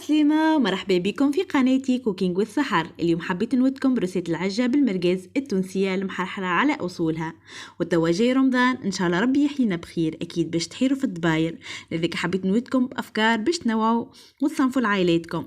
عسلامة ومرحبا بكم في قناتي كوكينج والسحر. اليوم حبيت نودكم برسالة العجة بالمرقاز التونسية المحرحرة على أصولها. وتوا جاي رمضان إن شاء الله ربي يحيينا بخير، أكيد باش تحيروا في الدباير، لذلك حبيت نودكم بأفكار باش تنوعوا وتصنفوا لعائلاتكم.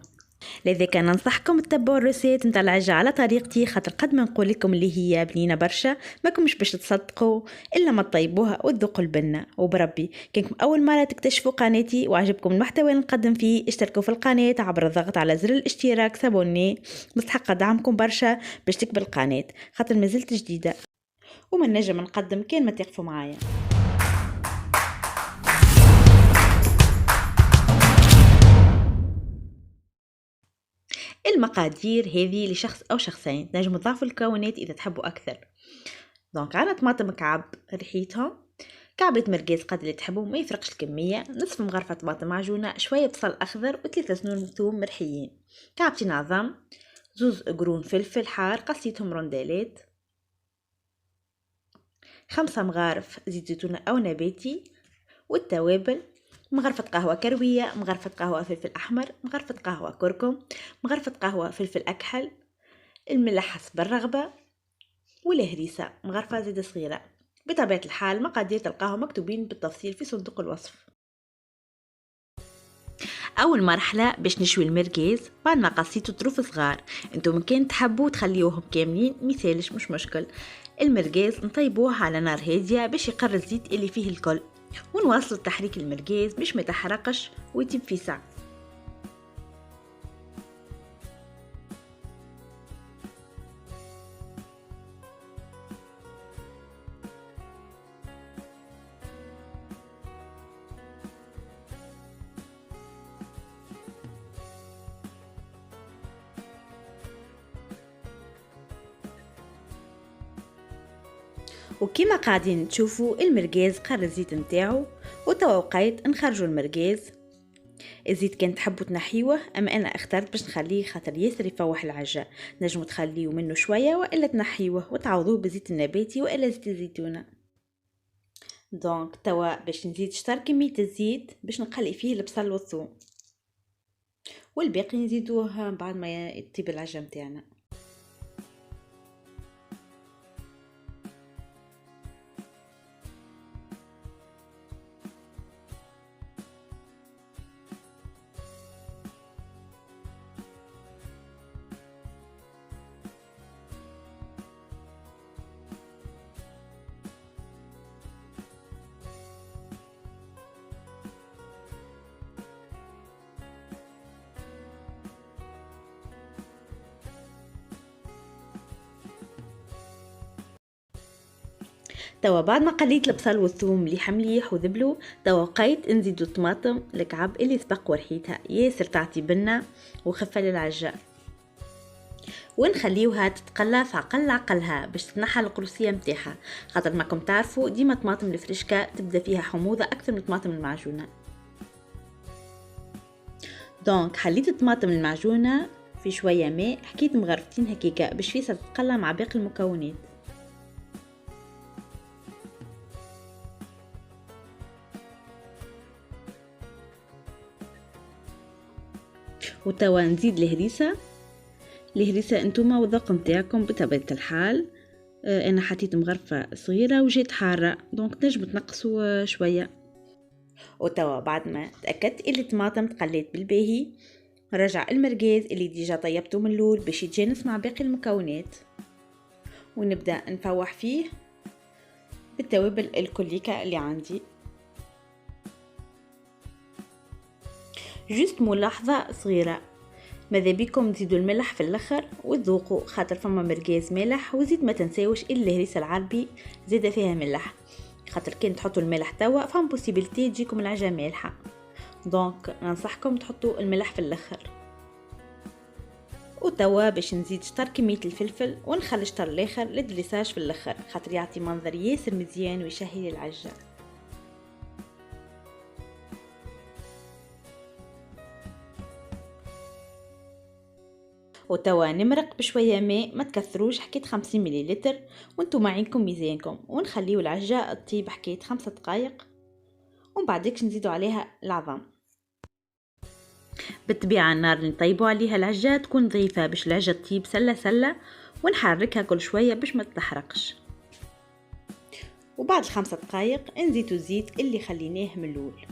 لذلك ننصحكم تتبعوا الرسالة نتاع العجة على طريقتي، خاطر قد ما نقول لكم اللي هي بنينة برشا ماكمش باش تصدقوا الا ما تطيبوها وتذوقوا البنة. وبربي كانكم اول مرة تكتشفوا قناتي وعجبكم المحتوى اللي نقدم فيه، اشتركوا في القناة عبر الضغط على زر الاشتراك، سابوني، مستحق دعمكم برشا باش تكبر القناة خاطر مازلت جديدة وما نجم نقدم كان ما تقفوا معايا. المقادير هذه لشخص أو شخصين، نجم تضاعفوا المكونات إذا تحبوا أكثر. دونك عنا طماطم مكعب ريحتها، كعبة مرقاز قد اللي تحبوا ما يفرقش الكمية، نصف مغرفة طماطم معجونة، شوية بصل أخضر و3 سنون ثوم مرحيين، كعبتين عظام، 2 قرون فلفل حار قصيتهم روندالات، 5 مغارف زيت زيتون أو نباتي، والتوابل مغرفة قهوة كروية، مغرفة قهوة فلفل أحمر، مغرفة قهوة كركم، مغرفة قهوة فلفل أكحل، الملح حسب الرغبة، والهريسة مغرفة زيادة صغيرة. بطبيعة الحال مقادير تلقاهم مكتوبين بالتفصيل في صندوق الوصف. أول مرحلة باش نشوي المرقاز، بعد ما قصيتو طروف صغار، انتو ممكن تحبوا تخليوهم كاملين مثالش مش مشكل. المرقاز نطيبوه على نار هادية باش يقر الزيت اللي فيه الكل، ونواصلوا تحريك المرقاز باش ما يتحرقش ويتم في ساعة. وكما قاعدين تشوفوا المرقاز قر الزيت نتاعو، وتوا وقيت نخرجوا المرقاز. الزيت كان تحبوا تنحيوه، اما انا اخترت باش نخليه خاطر ياسر يفوح العجة، نجموا تخليو منه شويه والا تنحيوه وتعوضوه بزيت النباتي والا زيت الزيتونه. دونك توا باش نزيد شطر كميه الزيت باش نقلي فيه البصل والثوم، والباقي نزيدوه بعد ما يطيب العجة متاعنا. توا بعد ما قليت البصل والثوم مليح وذبلوا، توا وقيت نزيدو الطماطم الكعب اللي سبق ورحيتها ياسر تعطي بنة وخفة للعجة، ونخليوها تتقلى في عقلها باش تنحى القروسية متاعها، خاطر ماكم تعرفوا ديما طماطم الفريشكا تبدا فيها حموضة اكثر من الطماطم المعجونة. دونك حليت الطماطم المعجونة في شوية ماء، حكيت مغرفتين هكيكا باش فيسا تتقلى مع باقي المكونات. وتوا نزيد الهريسة انتوما والذوق نتاعكم بطبيعة الحال. انا حطيت مغرفة صغيرة وجيت حارة، دونك نجم تنقصوا شوية. وتوا بعد ما تأكدت اللي الطماطم تقليت بالباهي، رجع المرقاز اللي ديجا طيبته من اللول باش يتجانس مع باقي المكونات، ونبدأ نفوح فيه بالتوابل الكليكة اللي عندي. جست ملاحظة صغيرة، ماذا بيكم تزيدوا الملح في الاخر وتذوقوا، خاطر فما مرقاز مالح، وزيد ما تنساوش الا الهريسه العربي زيادة فيها ملح، خاطر كان تحطوا الملح توا فهم بوسيبيليتي تجيكم العجة مالحه، دونك ننصحكم تحطوا الملح في الاخر. وتوا باش نزيد شطر كميه الفلفل ونخلي شطر الاخر للدريساج في الاخر، خاطر يعطي منظر ياسر مزيان ويشهي للعجة. وتوا نمرق بشوية ماء، ما تكثروش، حكيت 50 مليلتر وانتو معينكم ميزانكم، ونخليو العجة تطيب حكيت 5 دقايق، ومن بعدك نزيدو عليها العظام. بالطبيعة النار اللي نطيبوا عليها العجة تكون ضعيفة باش العجة تطيب سلة سلة، ونحركها كل شوية باش ما تتحرقش. وبعد 5 دقايق نزيدو الزيت اللي خليناه من الاول.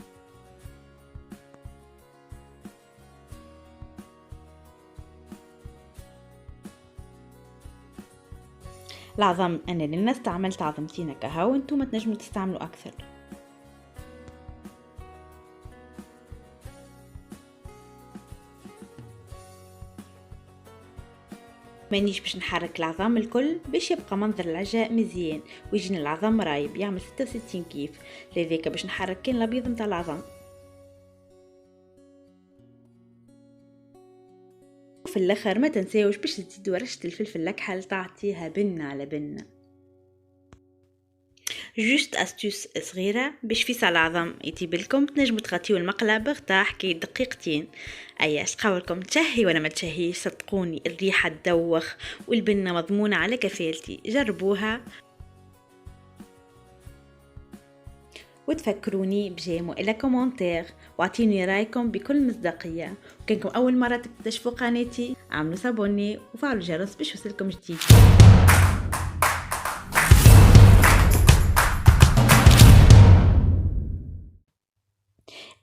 العظم انا لنا استعملت عظمتين هكا، وانتم تنجموا تستعملوا اكثر. مانيش باش نحرك العظام الكل باش يبقى منظر العجاء مزيان ويجينا العظام رايب يعمل 66 كيف، لذلك باش نحرك كان الابيض متاع العظام. وفي الاخر ما تنساوش باش تزيدوا رشة الفلفل الاكحل تعطيها بنة على بنة. جوست استوس صغيرة باش في العظم يطيب لكم، تنجموا تغطيو المقلة بغطاء حكاية دقيقتين. اي اشقاولكم تشهي ولا ما تشهيش، صدقوني الريحة تدوخ والبنة مضمونة على كفالتي، جربوها وتفكروني بجيمو إلى كومنتير واعطيني رايكم بكل مصداقية. وكانكم أول مرة تكتشفوا قناتي عملوا سابوني وفعلوا الجرس باش يوصلكم جديد.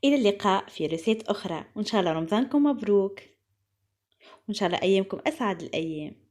إلى اللقاء في رسالة أخرى، وإن شاء الله رمضانكم مبروك، وإن شاء الله أيامكم أسعد الأيام.